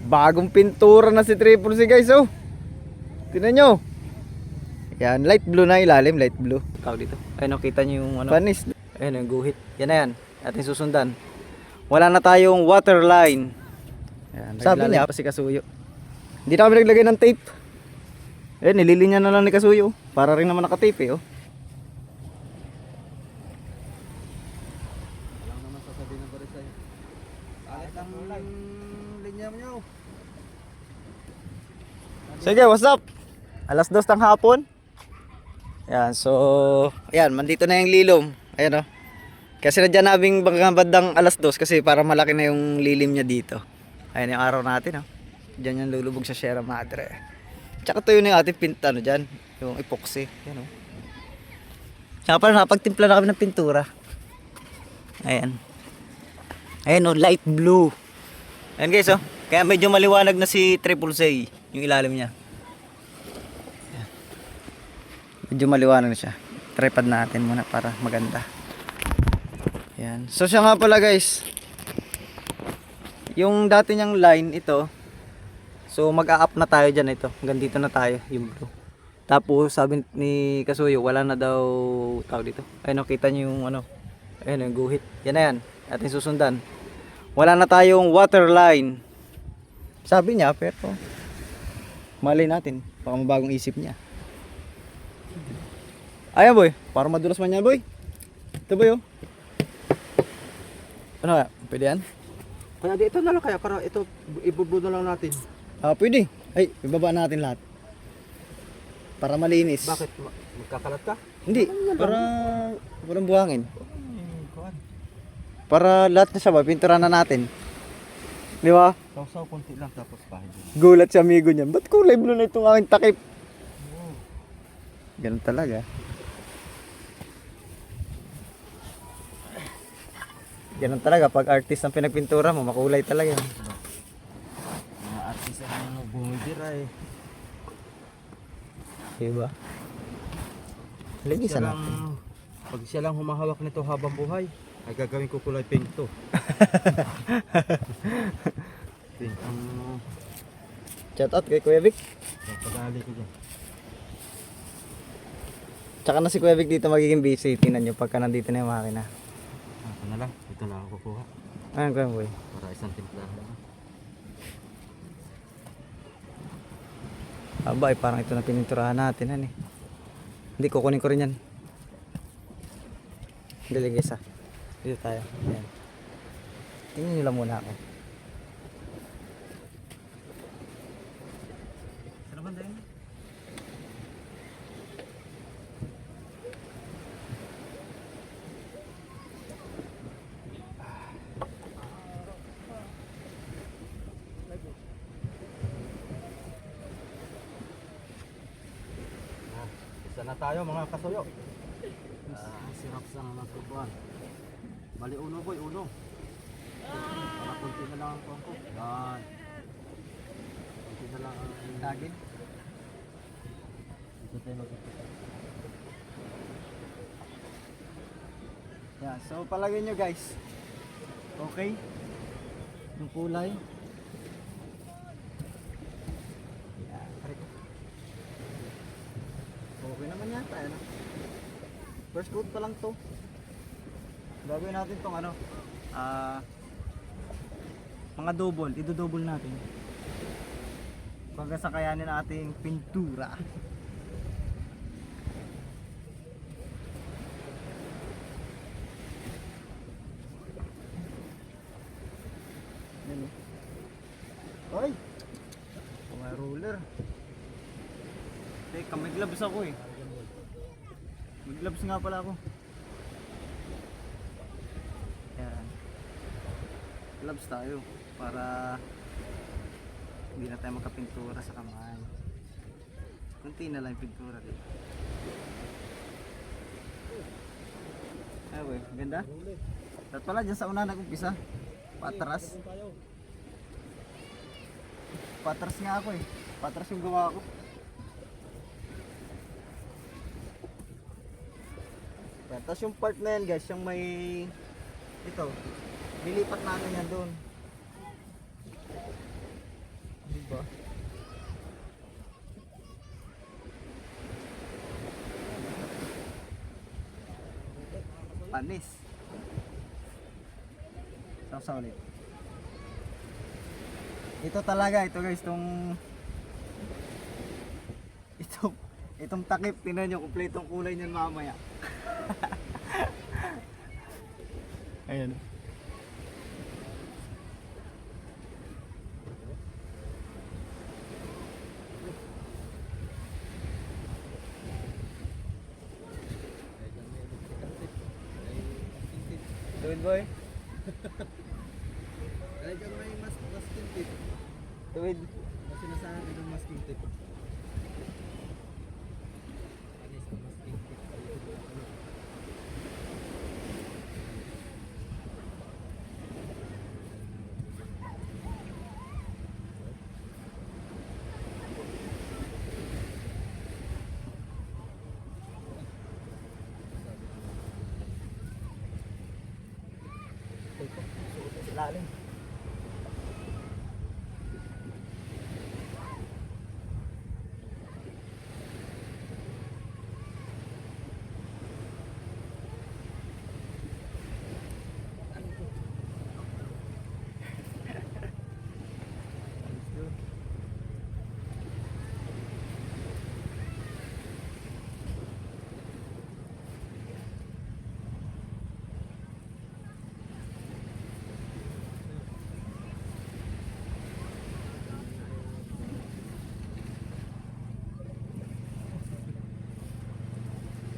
Bagong pintura na si Triple C guys, oh. Tingnan nyo. Yan, light blue na ilalim, light blue. Tawag dito. Ayun, oh, kita nyo yung ano. Panis. Ayun, yung guhit. Yan na yan. Ating susundan. Wala na tayong water line. Yan, sabi niya pa si Kasuyo. Hindi na kami naglagay ng tape. Eh, nililinya na lang ni Kasuyo. Para rin naman nakatape eh, oh. Walang naman sasabihin ng barisay. Alit ang linya mo nyo. Sige, what's up? Alas 2 ng hapon. Yan, so, ayan, mandito na yung lilom. Ayan, oh. Kasi nadyan naming bandang alas 2 kasi para malaki na yung lilim niya dito. Ayan yung araw natin, oh. Diyan yung lulubog sa Sierra Madre. Tsaka ito yun yung ating pintano dyan. Yung epoxy. Yan, oh. Tsaka parang nakapagtimpla na kami ng pintura. Ayan. Ayan, oh, light blue. Ayan guys, oh. Kaya medyo maliwanag na si Triple C. Yung ilalim niya. Ayan. Medyo maliwanag na siya. Tripod natin muna para maganda. Ayan. So siya nga pala guys. Yung dati niyang line ito. So mag-a-up na tayo dyan ito. Hanggang dito na tayo yung blue. Tapos sabi ni Kasuyo wala na daw tawag dito. Ayun, nakita niyo yung ano. Ayun yung guhit. Yan na yan. Ating susundan. Wala na tayong water line. Sabi niya pero malay natin. Baka mabagong isip niya. Ayan boy. Para madulas man yan boy. Ito boy oh. Ano kaya? Pwede yan? Kaya dito na lang kaya para ito ibublo na lang natin. Pwede. Ay, ibaba natin lahat. Para malinis. Bakit? Magkakalat ka? Hindi. Para walang buhangin. Para lahat na siya ba? Pintura na natin. Di ba? Sausaw konti lang tapos pahid. Gulat si amigo niyan. Ba't kulay blue na itong aking takip? Ganun talaga. Ganun talaga. Pag artist ang pinagpintura mo, makulay talaga yan. Mga artist ang bumibira eh. Diba? Linisan natin. Pag siya lang humahawak nito habang buhay, ay gagawin ko kulay pink to. Pink ang Shout out kay Kuya Vic. pagdali ko dyan. Tsaka na si Kuya Vic dito magiging busy. Tingnan nyo pagka nandito na yung makina. Ito na lang, ito lang ako kukuha. Ayun Kuya Boy. Para isang timplahan. Aba, parang ito na pininturahan natin. Ano, eh. Hindi, kukunin ko rin yan. Dali guys ah. Dito tayo. Ayan. Tingnan nyo lang muna ako. Ano ba din? Isa na tayo mga kasuyo. Sirap sa mga kubuan. Bali uno boy, uno. Para kunti na lang ang kuwan ko. Yan. Kunti na lang ang daging. Dito tayo magkakita. Yeah, so palagay nyo guys. Okay. Yung kulay. Yan. Okay naman yata. Ano? First coat pa lang to. Gagawin natin tong ano. Mga double. Ido-double natin. Hanggang sa kayanin ang ating pintura. Yan oh. Ay! May ruler. Teka, may gloves ako eh. May gloves nga pala ako. Yan. Gloves tayo para hindi na tayo magkapintura sa kamay. Kunti na lang yung pintura dito. Ay, ganda. Dapat pala dyan sa una nag-umpisa. Patras. Patras nga ako eh. Patras yung gawa ko. Yan. Tapos yung part na yan guys, yung may ito, nilipat natin yan doon. panis. Sausaw ulit. Ito talaga, ito guys, itong takip, tingnan nyo, kumpletong kulay niyan mamaya. Ayan. Tuwid boy. Talagang may masking tip. Tuwid. Kasi sinasabi ng masking tip. Anis ang masking tip. Lalim.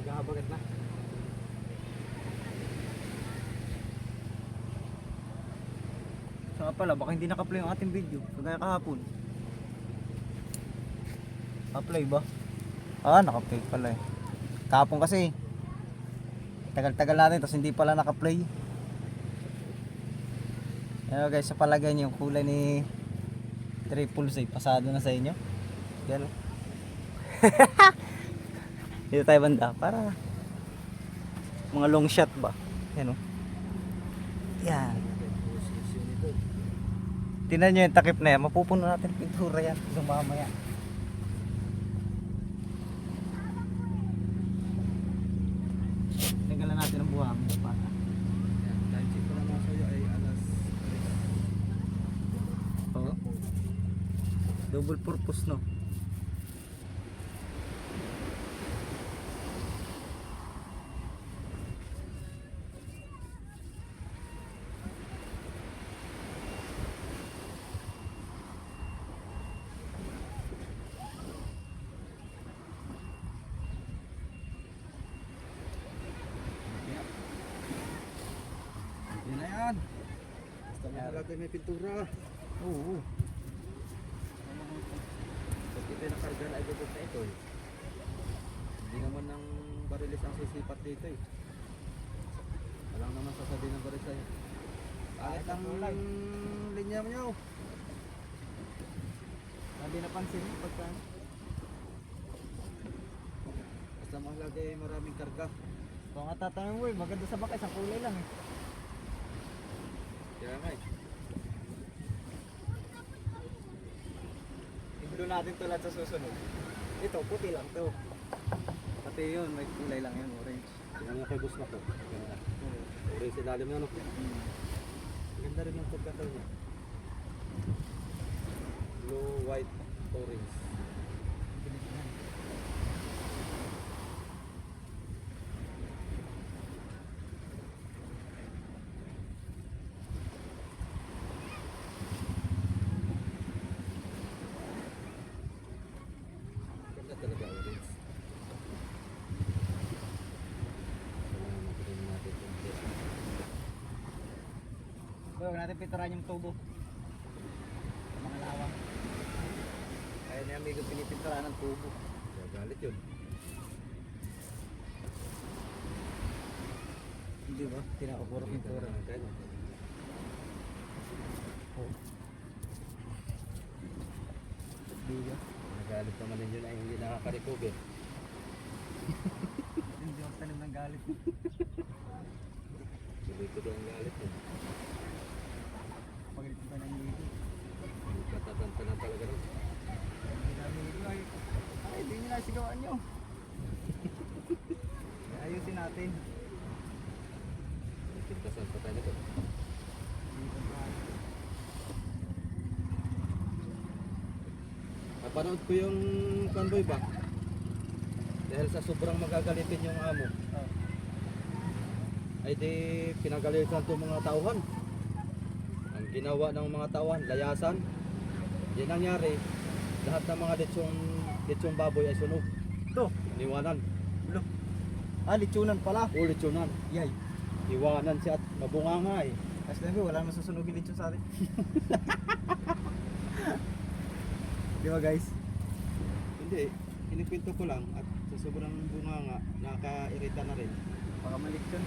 Naghahabagat na. Saka pala, baka hindi naka-play ang ating video. Kagaya kahapon. Naka-play ba? Ah, naka-play pala eh. Kahapon kasi, tagal-tagal natin, tapos hindi pala naka-play. Ayan guys, sa palagay niyo yung kulay ni Triple C, pasado na sa inyo. Yan. Dito tayo banda, para mga long shot ba? Yan o. Yan. Tingnan nyo yung takip na yan, mapupuno natin pintura yan hanggang mamaya. Tingnan natin ang buhangin para. Time check ko na mga soyo ay alas Oo. Double purpose no. Yan na yan. Basta mahalagay may pintura. Oo. Pag ito yung nakarga na ibabot na ito eh. Hindi naman ng barilis ang sisipat dito eh. Walang naman sasabihin ng baris sa'yo. Kahit ang linya mo nyo. Hindi napansin mo pagka Basta mahalagay maraming karga. kung nga tatanungin mo maganda sa baka isang kulay lang eh. Kaya nga eh. Iblo natin tulad sa susunod. Ito, puti lang to. Pati yun, may kulay lang yun, orange. Tingnan nyo kay boss na to. Ganda. Orange ilalim na no. Ganda rin yung pagkakal niya. Blue, white, orange. Ganda talaga orange. Salamat rin natin yung test. Huwag natin pinturahan yung tubo. Sa mga lawang. Kaya na amigo pinipinturahan ng tubo. Kaya galit yun. Hindi ba? Tinakapuro pintura. Ganyan. Oh. Hindi ba? Nagalit naman din yun ay hindi nakaka-recover. Hindi ako tanim ng galit. Tuloy-tuloy ang galit yun. Pagalitin pa ng ligo. Katatanta na talaga rin. Hindi namin ligo ay hindi nyo nasigawan nyo. Ayusin natin. Napanood ko yung convoy ba? Dahil sa sobrang magagalitin yung amo. Ay di pinagalitan itong mga tauhan. Ang ginawa ng mga tauhan, layasan. Yan nangyari, lahat ng mga lechong baboy ay sunog. Ito. Iwanan. Ulo. Ah, litsunan pala. O lechonan. Yay. Iwanan siya at mabunganga eh. Kasi nabi, wala naman susunugin lechon sa atin. Di ba guys? Hindi, kinikwento ko lang at sa sobrang bunganga, nakairita na rin. Baka malitsyon.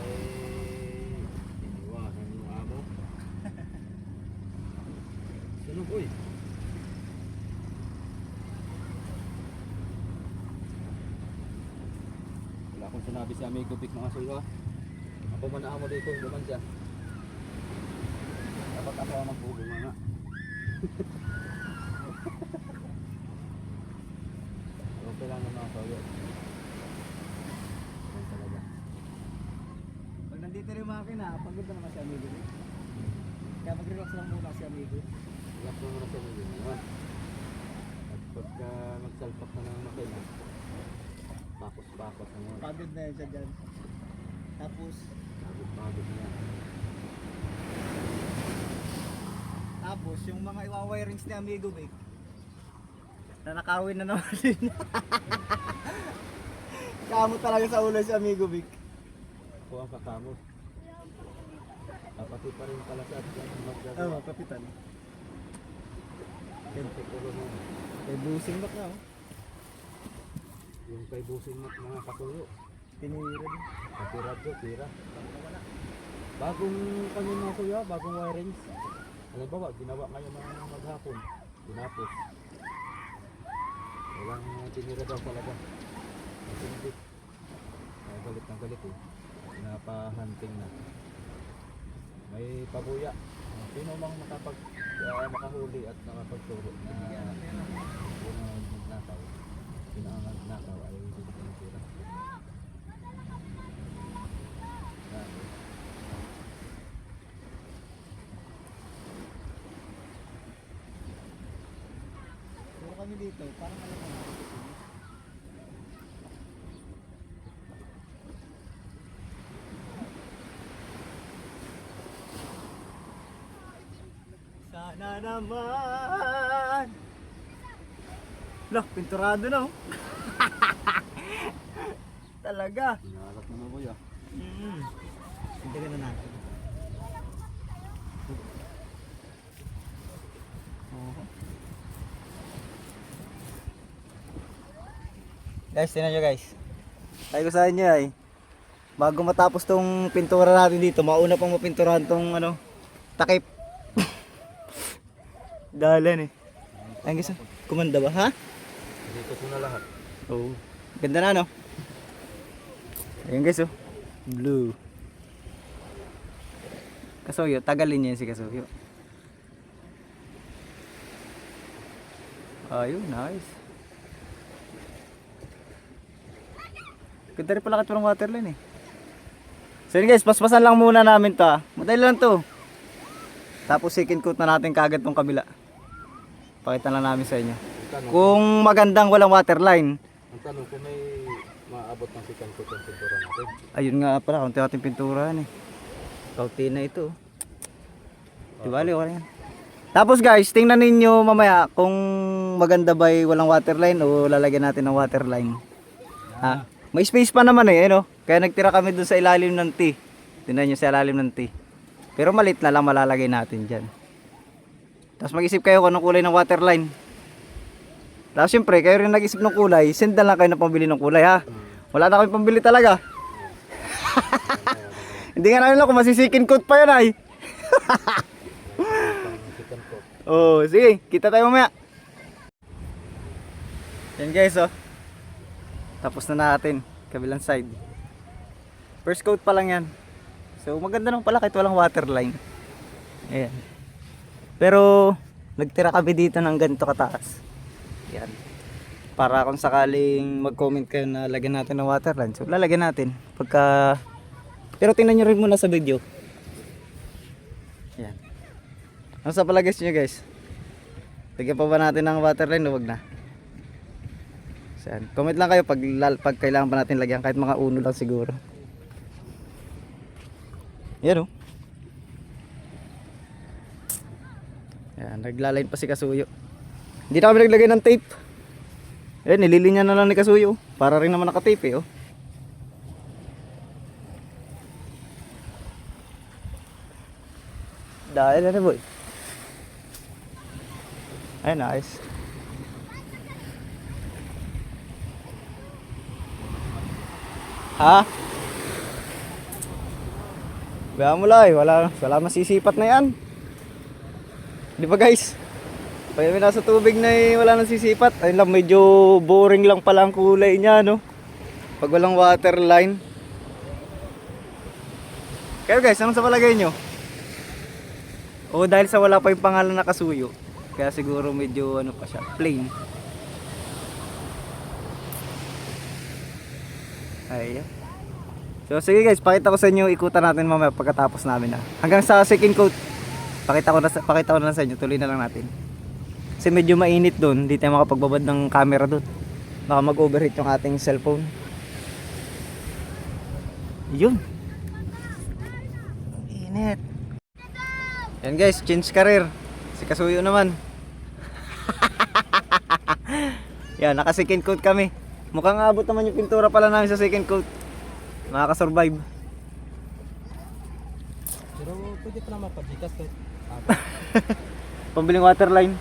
Eh, iniwanan yung amo. Sunog uy. Wala akong sinabi si Amigo Vic mga suyo ha. Ako man na amo dito, duman siya. Dapat ako ang bubunganga. Okay lang naman ako yun. Yan talaga. Pag nandito na yung makina, pagod na naman si Amigo. Kaya mag-relax lang muna si Amigo. Relax mo muna sa mga yun. At pagka magsalpak na ng makina, bakos-bakos na yun. Pagod na yun siya dyan. Tapos, Pagod niya. yung mga iwa-wirings ni Amigo Vic, nanakawin na naman din. Kamot talaga sa ulo si Amigo Vic. Ako ang kakamot. Pati pa rin pala sa atin magdala. Oo, kapitan. Siguro mo. Kay busing back na oh. Yung kay busing mat mga kasuyo. Tinira din. Pati radyo, tira. Bagong kanya mga kuya, bagong wirings. Alam ba, ginawa ngayon ng maghapon. Tinapos. Walang tinira daw talaga. Hindi. Galit ng galit eh. Pinapahunting na. May pabuya. Sino mang makahuli at nakapagturo na yung nakaw. Pinangnakaw ay hindi ko tira. Puro kami dito, parang alam mo. Sana naman. Loh, pinturado na oh. Talaga. Pinalat naman kuya. Tingnan na natin. Guys, tingnan nyo guys. Sabi ko sa inyo ay, bago matapos tong pintura natin dito, mauna pang mapinturahan tong ano, takip. Dalan eh. Ayun guys, kumanda ba ha? Dito ko na lahat. Oo. Ganda na no? Ayun guys oh. Blue. Kasuyo, tagalin niya yun si Kasuyo. Ayun, nice. Ganda rin pala kat parang waterline eh. So yun guys, paspasan lang muna namin to ah. Madali lang to. Tapos second coat na natin kagad tong kabila. Pakita lang namin sa inyo. Kung magandang walang waterline. Ang tanong kung may maabot ng sikan ko yung pintura natin. Ayun nga pala, kaunti ating pinturahan eh. Kaunti na ito. Di bali, okay yan. Tapos guys, tingnan ninyo mamaya kung maganda ba walang waterline o lalagyan natin ng waterline. Ha? May space pa naman eh, no? Kaya nagtira kami dun sa ilalim ng T. Tingnan nyo sa ilalim ng T. Pero maliit na lang malalagay natin dyan. Tapos mag-isip kayo kung anong kulay ng waterline. Tapos syempre, kayo rin nag-isip ng kulay, send na lang kayo na pambili ng kulay ha. Wala na kami pambili talaga. Hindi nga namin lang kung masisikin coat pa yun ay. Oh, sige, kita tayo mamaya. Yan guys oh. Tapos na natin, kabilang side. First coat pa lang yan. So maganda naman pala kahit walang waterline. Ayan. Pero nagtira kami dito ng ganito kataas. Yan. Para kung sakaling mag-comment kayo na lagyan natin ng waterline, so lalagyan natin pagka. Pero tingnan nyo rin muna sa video. Yan. Ano sa palagay nyo guys? Lagyan pa ba natin ng waterline o wag na? So, yan. Comment lang kayo pag kailangan pa natin lagyan kahit mga uno lang siguro. Yan oh. Yan, naglaline pa si Kasuyo. Hindi na kami naglagay ng tape. Eh, nililinya na lang ni Kasuyo. Para rin naman naka-tape eh oh. Dahil na boy. Ay, nice. Ha? Gaya mo lang, wala masisipat na yan. Di ba guys? Pag may nasa tubig na wala nang sisipat. Ayun lang, medyo boring lang pala ang kulay niya, no? Pag walang waterline. Kayo guys, anong sa palagay nyo? O dahil sa wala pa yung pangalan na Kasuyo, kaya siguro medyo ano pa siya, plain. Ayan. So sige guys, pakita ko sa inyo ikutan natin mamaya pagkatapos namin na. Hanggang sa second coat. Pakita ko na lang sa inyo, tuloy na lang natin. Kasi medyo mainit doon, hindi tayo makapagbabad ng camera doon. Baka mag-overheat yung ating cellphone. Yun. Ang init. Yan guys, change career. Si Kasuyo naman. Yan, naka second coat kami. Mukhang abot naman yung pintura pala namin sa second coat. Makaka-survive. Pero pwede pa naman pag-ikas kahit Pambiling waterline.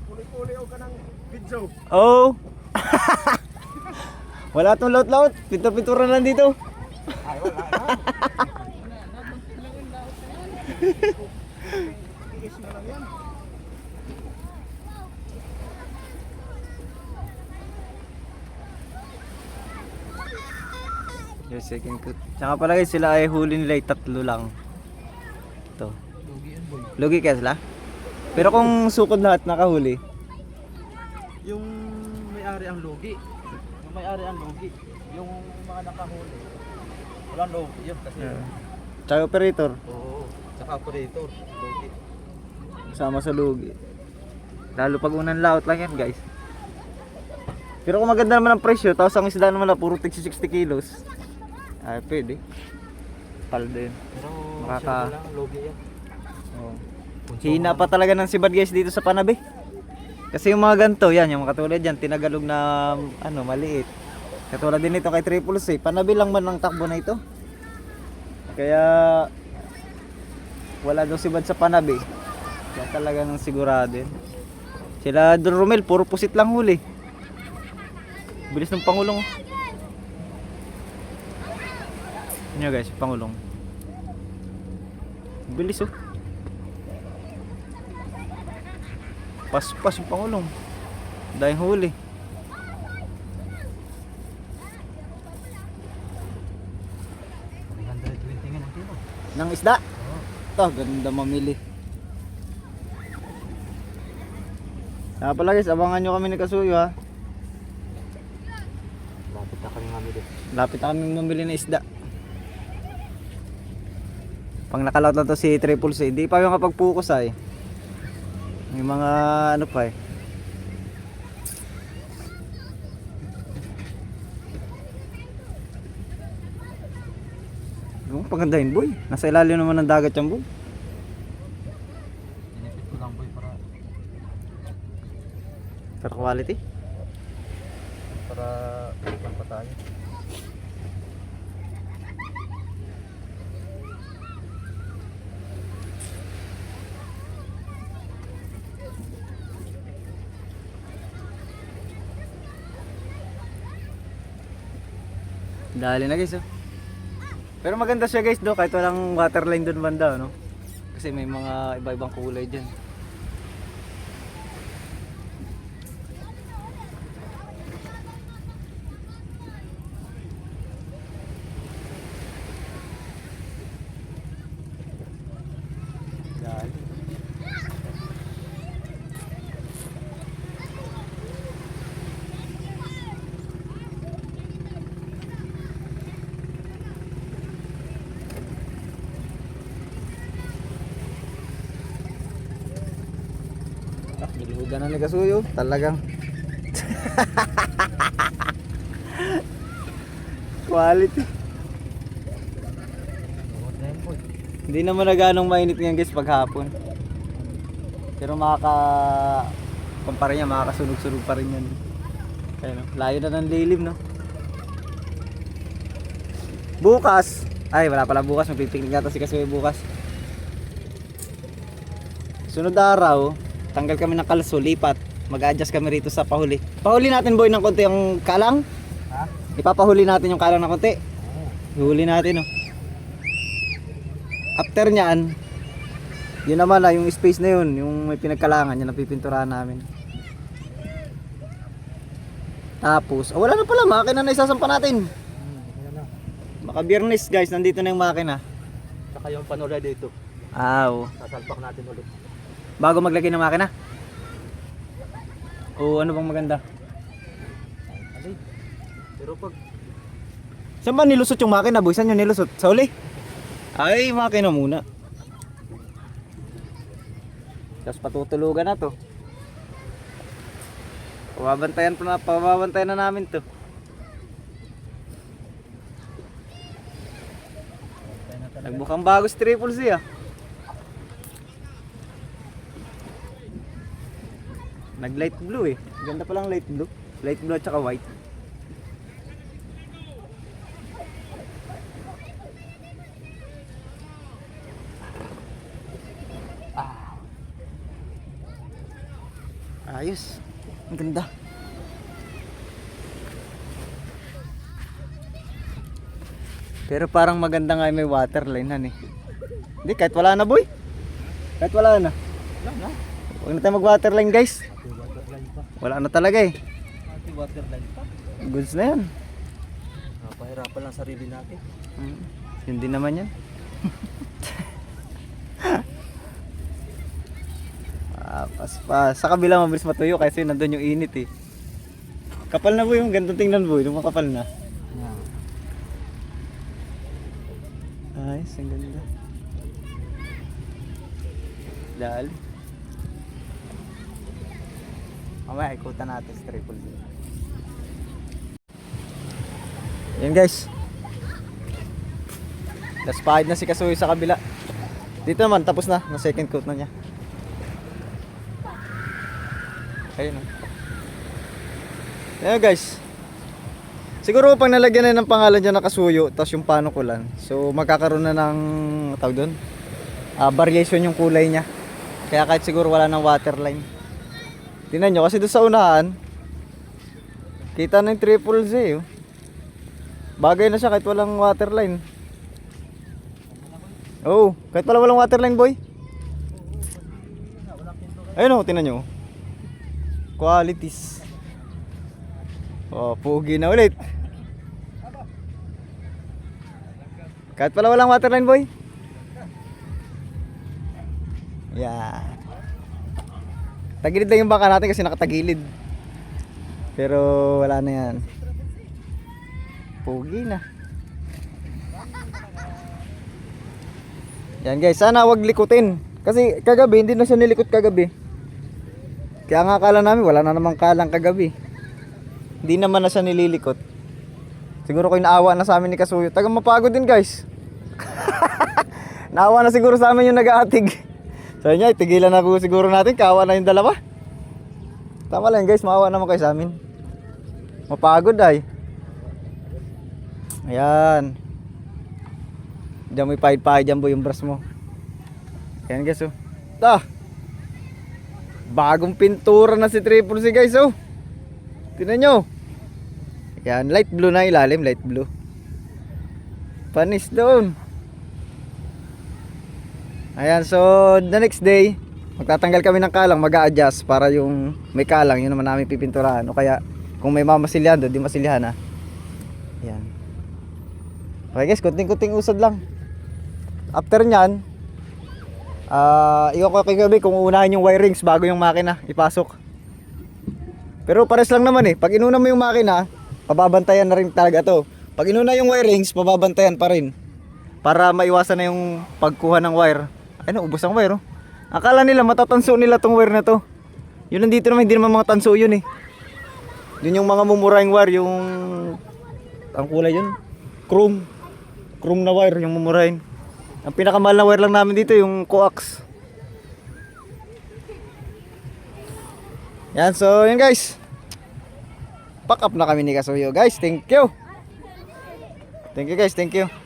Puli-puli o ka ng video. Oh. Wala tong laut-laut. Pintura-pintura na dito. Ay, wala na. Iis na lang yan. Yung second coat. Tsaka pala guys, sila ay huli nila ay 3 lang. Ito. Lugi yan boy. Lugi kaya sila? Pero kung sukod lahat nakahuli. Yung may-ari ang lugi. Yung may-ari ang lugi. Yung mga nakahuli. Walang lugi yun kasi. Tsaka operator. Oo. Tsaka operator. Lugi. Sama sa lugi. Lalo pag unang laot lang yan guys. Pero kung maganda naman ang presyo, tapos ang isda naman na puro tig 60 kilos. Ay pwede. Pal din. Pero Makaka- sure lang, lugi yan. Oh. Hina pa talaga ng sibad guys dito sa Panabe. Kasi yung mga ganito, yan, yung mga katulad yan, tinagalog na ano, maliit. Katulad din ito kay Triple C, Panabe lang man ang takbo na ito. Kaya wala daw sibad sa Panabe. Kaya talaga nang sigurado yun. Sila Don Romel, puro pusit lang huli. Bilis ng Pangulong. Yan guys, Pangulong. Bilis oh. Pas-pas yung Pangulong. Dahil huli. $320 nga ang kilo. Nang isda? Ito, ganda mamili. Kaya pala guys, abangan nyo kami ni Kasuyo ha. Lapit na kami mamili. Lapit na kami mamili ng isda. Pang nakalaot na to si Triple C, di pa yung kapag-focus ay. Yung mga ano pa eh. Yung pagandahin boy. Nasa ilalim naman ng dagat yung boy. Inipit ko lang boy Pero quality. para lang pa tayo. Dali na guys oh. Pero maganda siya guys do kahit walang waterline doon banda no. Kasi may mga iba-ibang kulay diyan. Dali. Niluhugan na ni Kasuyo, talagang. Quality. Huwag na yan boy. Hindi naman na ganong mainit ngayon guys paghapon. Pero kumpara niya, makakasunog-sunog pa rin yan. Ayun, no? Layo na ng lilim, no? Bukas, ay wala pala bukas, magpipiknik nata si Kasuyo bukas. Sunod araw, tanggal kami ng kalso, lipat. Mag-adjust kami rito sa pahuli. Pahuli natin boy ng konti ang kalang. Ha? Ipapahuli natin yung kalang ng konti. Oo. Ihuli natin, no? After nyan, yun naman yung space na yun, yung may pinagkalangan, yun ang pipinturahan namin. Tapos, wala na pala, makina na isasampa natin. Yan na. Baka biyernes guys, nandito na yung makina. Saka yung panulay dito. Oo. Sasalpak natin ulit. Bago maglagay ng makina. O ano bang maganda? Alay. Pero pag Saan ba nilusot yung makina boy? Saan yung nilusot? Sa uli? Ay, makina muna. Tapos patutulugan na to. Pababantayan na namin to. Nagbukang bagos triple C ah. Nag light blue eh. Ganda palang light blue. Light blue at saka white. Ayos. Ang ganda. Pero parang maganda nga may waterline han eh. Hindi, kahit wala na boy. Kahit wala na. wala na. Huwag na tayo mag waterline guys. Ate waterline pa. Wala na talaga eh. Ate waterline pa. Goods na yan. Napahirapan lang sarili natin. Yun din naman yan. Paspas. Sa kabila mabilis matuyo kasi nandun yung init eh. Kapal na boy, yung ganda tingnan boy, yung makapal na. Ay, ang ganda. Dali. Mamaya ikutan natin sa triple Z. Yan guys. Last pahid na si Kasuyo sa kabila. Dito naman tapos na, na second coat na niya. Ayun oh. Ayan guys. Siguro pag nalagyan na ng pangalan dyan na Kasuyo, tapos yung panukulan, so magkakaroon na ng tawag doon, variation yung kulay niya. Kaya kahit siguro wala ng waterline. Tingnan nyo kasi doon sa unahan, kita na yung triple Z oh. Bagay na siya kahit walang waterline. Oh, kahit walang waterline boy. Ayun oh, tingnan nyo. Qualities. Oh, pugi na ulit. Kahit pala walang waterline boy. Yan. Tagilid lang yung baka natin kasi nakatagilid. Pero wala na yan. Pugi na. Yan guys, sana wag likutin. Kasi kagabi, hindi na siya nilikot kagabi. Kaya nga akala namin wala na namang kalang kagabi. Hindi naman na siya nililikot. Siguro ko naawa na sa amin ni Kasuyo. Tagang mapagod din guys. Naawa na siguro sa amin yung nag-aatig. Sabi niya, tigilan na po siguro natin. Kawa na yung dalawa. Tama lang guys, maawa naman kayo sa amin. Mapagod ay. Ayan. Diyan mo ipahid-pahid dyan po yung brush mo. Ayan guys oh. Bagong pintura na si Triple C guys oh. Tingnan nyo. Yan, light blue na ilalim, light blue. Panis doon. Ayan, so the next day, magtatanggal kami ng kalang, mag-a-adjust para yung may kalang, yun naman namin pipinturahan. O kaya, kung may mamasilyahan doon, di masilyahan ha. Ayan. Okay guys, kunting-kunting usad lang. After nyan, iwan ko kay gabi kung uunahin yung wirings bago yung makina ipasok. Pero pares lang naman eh. Pag inuna mo yung makina, pababantayan na rin talaga to. Pag inuna yung wirings, pababantayan pa rin. Para maiwasan na yung pagkuha ng wire. Ano, ubos ang wire oh. Akala nila matatanso nila tong wire na to. Yun nandito naman, hindi naman mga tanso yun eh. Yun yung mga mumurahing wire, yung ang kulay yun. Chrome. Chrome na wire, yung mumurahin. Ang pinakamahal na wire lang namin dito, yung coax. Yan, so yun guys. Pack up na kami ni Kasuyo guys, thank you. Thank you guys, thank you.